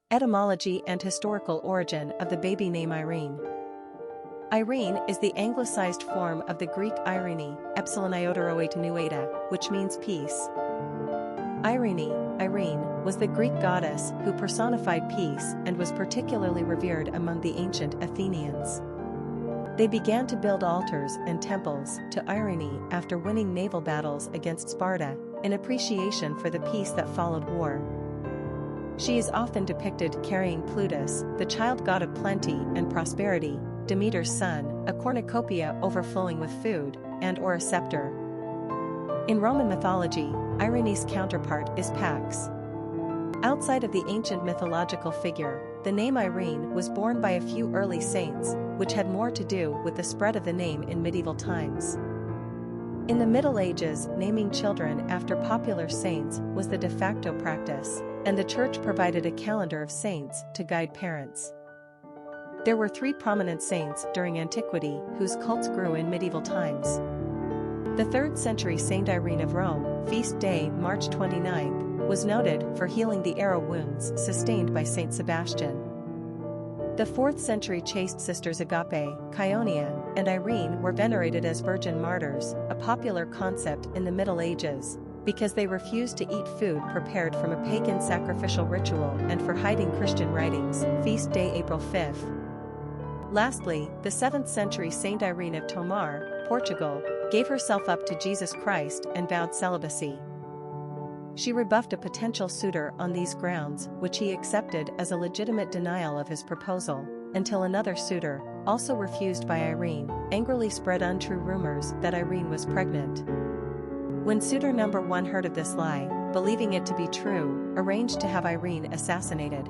Etymology and historical origin of the baby name Irene. Irene is the anglicized form of the Greek Eirēnē, epsilon-iota-rho-eta-nu-eta, which means peace. Eirēnē, Irene, was the Greek goddess who personified peace and was particularly revered among the ancient Athenians. They began to build altars and temples to Eirēnē after winning naval battles against Sparta, in appreciation for the peace that followed war. She is often depicted carrying Plutus, the child god of plenty and prosperity, Demeter's son, a cornucopia overflowing with food, and or a scepter. In Roman mythology, Eirēnē's counterpart is Pax. Outside of the ancient mythological figure, the name Irene was borne by a few early saints, which had more to do with the spread of the name in medieval times. In the Middle Ages, naming children after popular saints was the de facto practice, and the Church provided a calendar of saints to guide parents. There were three prominent saints during antiquity whose cults grew in medieval times. The 3rd century Saint Irene of Rome, feast day March 29th, was noted for healing the arrow wounds sustained by Saint Sebastian. The 4th century chaste sisters Agape, Chaonia, and Irene were venerated as virgin martyrs, a popular concept in the Middle Ages, because they refused to eat food prepared from a pagan sacrificial ritual and for hiding Christian writings, feast day April 5th. Lastly, the 7th century Saint Irene of Tomar, Portugal, gave herself up to Jesus Christ and vowed celibacy. She rebuffed a potential suitor on these grounds, which he accepted as a legitimate denial of his proposal, until another suitor, also refused by Irene, angrily spread untrue rumors that Irene was pregnant. When suitor number 1 heard of this lie, believing it to be true, arranged to have Irene assassinated.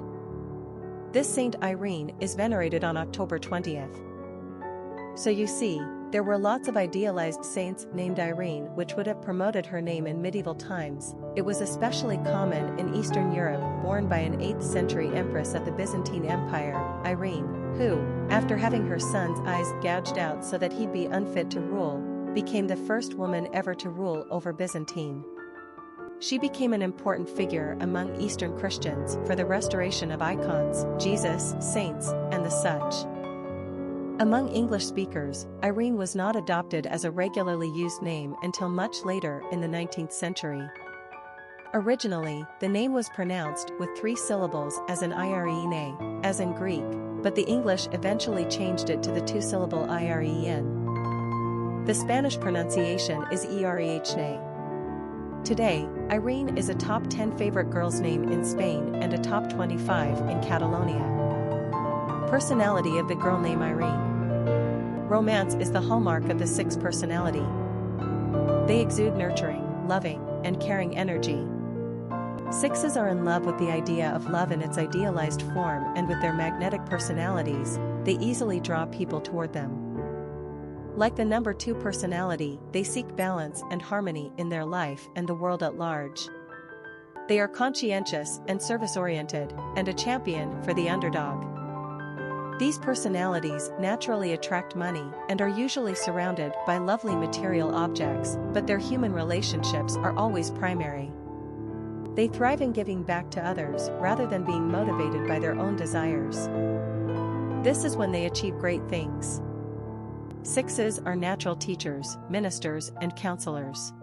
This Saint Irene is venerated on October 20th. So you see, there were lots of idealized saints named Irene which would have promoted her name in medieval times. It was especially common in Eastern Europe, born by an 8th century empress of the Byzantine Empire, Irene, who, after having her son's eyes gouged out so that he'd be unfit to rule, became the first woman ever to rule over Byzantine. She became an important figure among Eastern Christians for the restoration of icons, Jesus, saints, and the such. Among English speakers, Irene was not adopted as a regularly used name until much later in the 19th century. Originally, the name was pronounced with 3 syllables as in Eirēnē, as in Greek, but the English eventually changed it to the 2-syllable Eirene. The Spanish pronunciation is ee-REH-neh. Today, Irene is a top 10 favorite girl's name in Spain and a top 25 in Catalonia. Personality of the girl name Irene. Romance is the hallmark of the 6 personality. They exude nurturing, loving, and caring energy. 6s are in love with the idea of love in its idealized form, and with their magnetic personalities, they easily draw people toward them. Like the number 2 personality, they seek balance and harmony in their life and the world at large. They are conscientious and service-oriented, and a champion for the underdog. These personalities naturally attract money and are usually surrounded by lovely material objects, but their human relationships are always primary. They thrive in giving back to others rather than being motivated by their own desires. This is when they achieve great things. 6s are natural teachers, ministers, and counselors.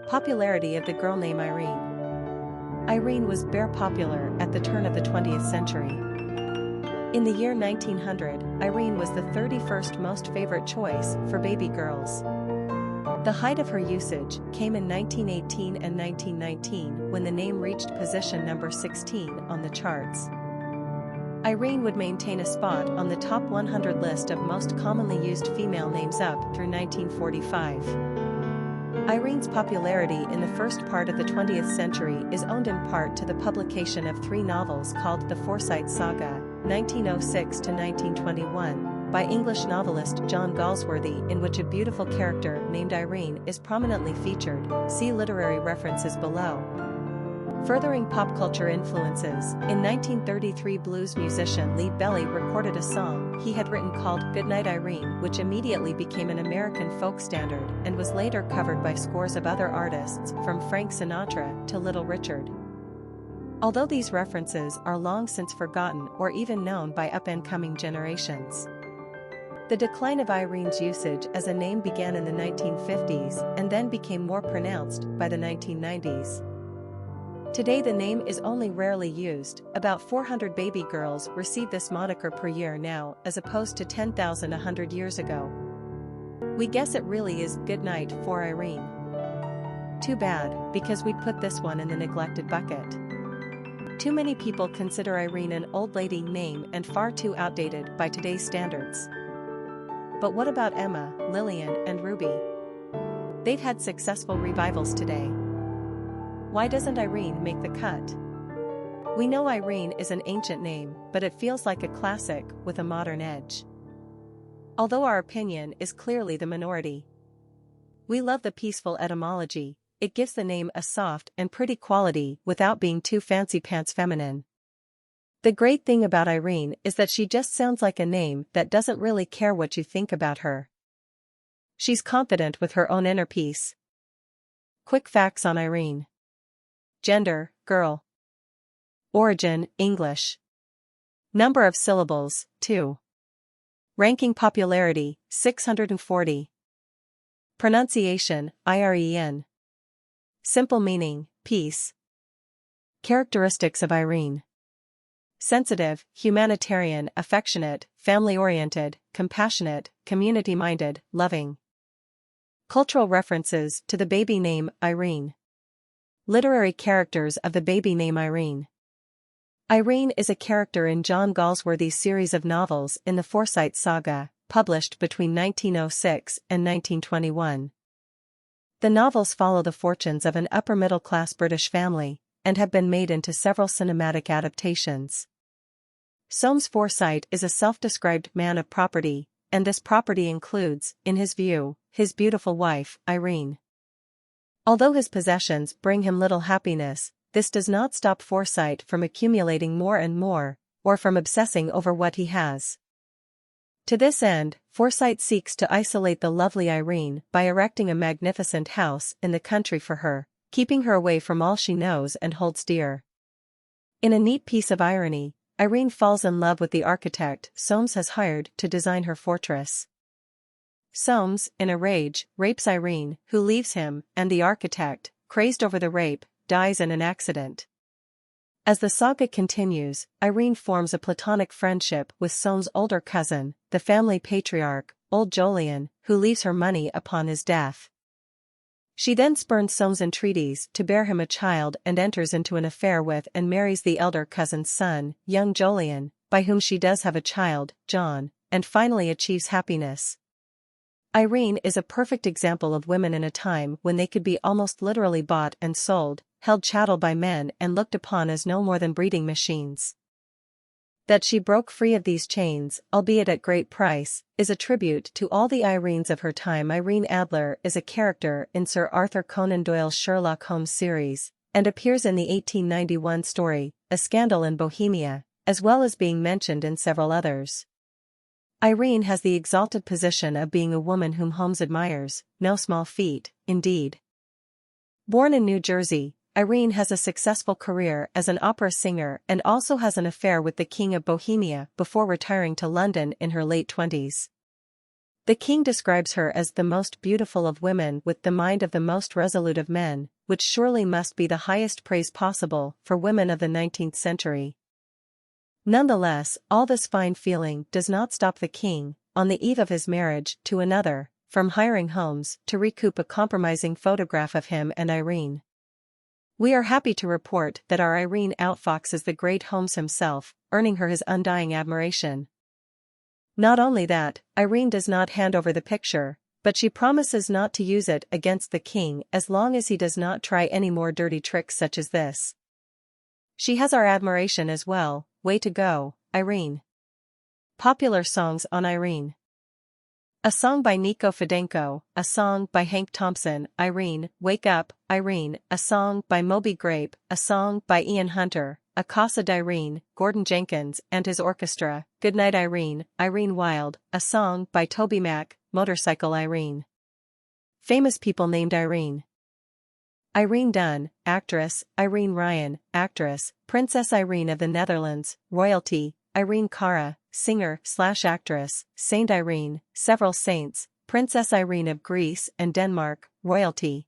Popularity of the girl name Irene. Irene was very popular at the turn of the 20th century. In the year 1900, Irene was the 31st most favorite choice for baby girls. The height of her usage came in 1918 and 1919 when the name reached position number 16 on the charts. Irene would maintain a spot on the top 100 list of most commonly used female names up through 1945. Irene's popularity in the first part of the 20th century is owed in part to the publication of 3 novels called the Forsyte Saga, 1906 to 1921, by English novelist John Galsworthy, in which a beautiful character named Irene is prominently featured. See literary references below. Furthering pop culture influences, in 1933 blues musician Lead Belly recorded a song he had written called Goodnight Irene, which immediately became an American folk standard and was later covered by scores of other artists, from Frank Sinatra to Little Richard. although these references are long since forgotten or even known by up-and-coming generations. The decline of Irene's usage as a name began in the 1950s and then became more pronounced by the 1990s. Today the name is only rarely used. About 400 baby girls receive this moniker per year now, as opposed to 10,000 100 years ago. We guess it really is Goodnight for Irene. Too bad, because we'd put this one in the neglected bucket. Too many people consider Irene an old lady name and far too outdated by today's standards. But what about Emma, Lillian, and Ruby? They've had successful revivals today. Why doesn't Irene make the cut? We know Irene is an ancient name, but it feels like a classic with a modern edge. Although our opinion is clearly the minority. We love the peaceful etymology. It gives the name a soft and pretty quality without being too fancy-pants feminine. The great thing about Irene is that she just sounds like a name that doesn't really care what you think about her. She's confident with her own inner peace. Quick facts on Irene. Gender, girl. Origin, English. Number of syllables, 2. Ranking popularity, 640. Pronunciation, Eirēnē. Simple meaning, peace. Characteristics of Irene. Sensitive, humanitarian, affectionate, family-oriented, compassionate, community-minded, loving. Cultural references to the baby name Irene. Literary characters of the baby name Irene. Irene is a character in John Galsworthy's series of novels in the Forsyte Saga, published between 1906 and 1921. The novels follow the fortunes of an upper-middle-class British family, and have been made into several cinematic adaptations. Soames Forsyte is a self-described man of property, and this property includes, in his view, his beautiful wife, Irene. Although his possessions bring him little happiness, this does not stop Forsyte from accumulating more and more, or from obsessing over what he has. To this end, Forsyte seeks to isolate the lovely Irene by erecting a magnificent house in the country for her, keeping her away from all she knows and holds dear. In a neat piece of irony, Irene falls in love with the architect Soames has hired to design her fortress. Soames, in a rage, rapes Irene, who leaves him, and the architect, crazed over the rape, dies in an accident. As the saga continues, Irene forms a platonic friendship with Soames' older cousin, the family patriarch, old Jolyon, who leaves her money upon his death. She then spurns Soames' entreaties to bear him a child and enters into an affair with and marries the elder cousin's son, young Jolyon, by whom she does have a child, John, and finally achieves happiness. Irene is a perfect example of women in a time when they could be almost literally bought and sold, held chattel by men and looked upon as no more than breeding machines. That she broke free of these chains, albeit at great price, is a tribute to all the Irenes of her time. Irene Adler is a character in Sir Arthur Conan Doyle's Sherlock Holmes series, and appears in the 1891 story, A Scandal in Bohemia, as well as being mentioned in several others. Irene has the exalted position of being a woman whom Holmes admires, no small feat, indeed. Born in New Jersey, Irene has a successful career as an opera singer and also has an affair with the King of Bohemia before retiring to London in her late 20s. The king describes her as the most beautiful of women with the mind of the most resolute of men, which surely must be the highest praise possible for women of the 19th century. Nonetheless, all this fine feeling does not stop the king, on the eve of his marriage to another, from hiring Holmes to recoup a compromising photograph of him and Irene. We are happy to report that our Irene outfoxes the great Holmes himself, earning her his undying admiration. Not only that, Irene does not hand over the picture, but she promises not to use it against the king as long as he does not try any more dirty tricks such as this. She has our admiration as well. Way to go, Irene. Popular songs on Irene. A song by Nico Fidenko, a song by Hank Thompson, Irene, Wake Up, Irene, a song by Moby Grape, a song by Ian Hunter, A Casa d'Irene, Gordon Jenkins and his orchestra, Goodnight Irene, Irene Wild, a song by Toby Mac, Motorcycle Irene. Famous people named Irene. Irene Dunne, actress, Irene Ryan, actress, Princess Irene of the Netherlands, royalty, Irene Cara, singer/actress, Saint Irene, several saints, Princess Irene of Greece and Denmark, royalty.